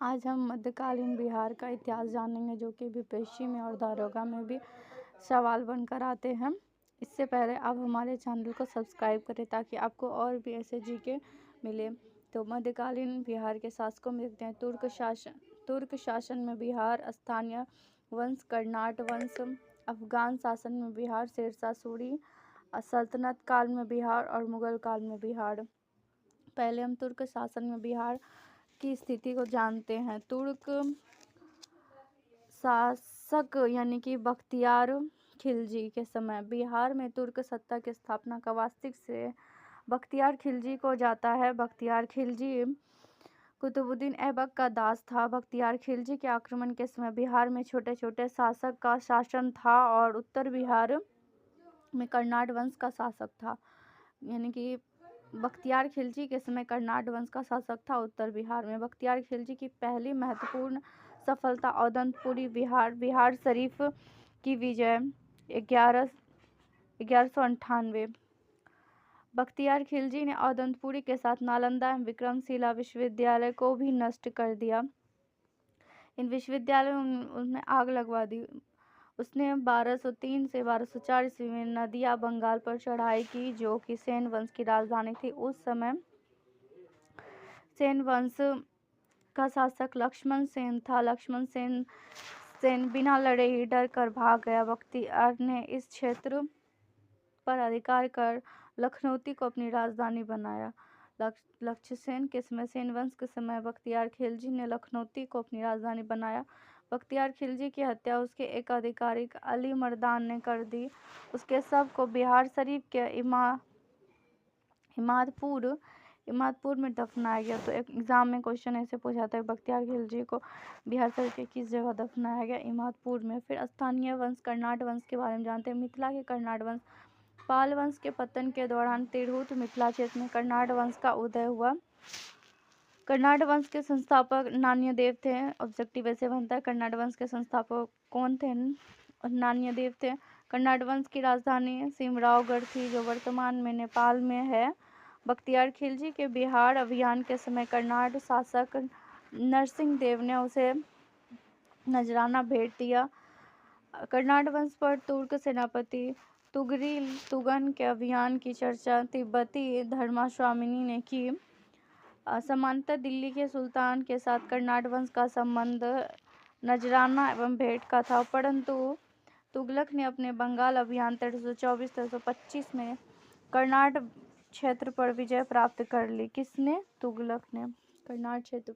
आज हम मध्यकालीन बिहार का इतिहास जानेंगे, जो कि बीपीएससी में और दारोगा में भी सवाल बनकर आते हैं। इससे पहले आप हमारे चैनल को सब्सक्राइब करें ताकि आपको और भी ऐसे जीके मिले। तो मध्यकालीन बिहार के शासकों में देखते हैं। तुर्क शासन में बिहार, स्थानीय वंश कर्नाट वंश, अफगान शासन में बिहार, शेरशाह सूरी, सल्तनत काल में बिहार और मुगल काल में बिहार। पहले हम तुर्क शासन में बिहार की स्थिति को जानते हैं। तुर्क शासक यानी कि बख्तियार खिलजी के समय बिहार में तुर्क सत्ता की स्थापना का वास्तविक श्रेय बख्तियार खिलजी को जाता है। बख्तियार खिलजी कुतुबुद्दीन ऐबक का दास था। बख्तियार खिलजी के आक्रमण के समय बिहार में छोटे छोटे शासक का शासन था और उत्तर बिहार में कर्नाट वंश का शासक था। यानी कि बख्तियार खिलजी के समय कर्नाट वंश का शासक था उत्तर बिहार में। बख्तियार खिलजी की पहली महत्वपूर्ण सफलता औदंतपुरी बिहार शरीफ की विजय 1198। बख्तियार खिलजी ने औदंतपुरी के साथ नालंदा एवं विक्रमशिला विश्वविद्यालय को भी नष्ट कर दिया। इन विश्वविद्यालयों में उसने आग लगवा दी। उसने 1203 से 1204 ईस्वी में नदिया बंगाल पर चढ़ाई की, जो कि सेन वंश की राजधानी थी। उस समय सेन वंश का शासक लक्ष्मण सेन था। लक्ष्मण सेन बिना लड़े ही डर कर भाग गया। बख्तियार ने इस क्षेत्र पर अधिकार कर लखनौती को अपनी राजधानी बनाया। लक्ष्मण के समय सेन वंश के समय बख्तियार खिलजी ने लखनौती को अपनी राजधानी बनाया। बख्तियार खिलजी की हत्या उसके एक अधिकारी अली मर्दान ने कर दी। उसके शव को बिहार शरीफ के इमादपुर में दफनाया गया। तो एक एग्जाम में क्वेश्चन ऐसे पूछा था, बख्तियार खिलजी को बिहार शरीफ के किस जगह दफनाया गया? इमादपुर में। फिर स्थानीय वंश कर्नाट वंश के बारे में जानते हैं। मिथिला के कर्नाट वंश पाल वंश के पतन के दौरान तिरहुत मिथिला क्षेत्र में कर्नाट वंश का उदय हुआ। कर्नाट वंश के संस्थापक नान्यदेव थे। ऑब्जेक्टिव ऐसे बनता है, कर्नाट वंश के संस्थापक कौन थे? नान्यदेव थे। कर्नाट वंश की राजधानी सिमरावगढ़ थी, जो वर्तमान में नेपाल में है। बख्तियार खिलजी के बिहार अभियान के समय कर्नाट शासक नरसिंह देव ने उसे नजराना भेंट दिया। कर्नाट वंश पर तुर्क सेनापति तुगन के अभियान की चर्चा तिब्बती धर्मास्वामिनी ने की। समांतर दिल्ली के सुल्तान के साथ कर्नाट वंश का संबंध नजराना एवं भेंट का था, परंतु तुगलक ने अपने बंगाल अभियान 1324-1325 में कर्नाट क्षेत्र पर विजय प्राप्त कर ली। किसने? तुगलक ने कर्नाट क्षेत्र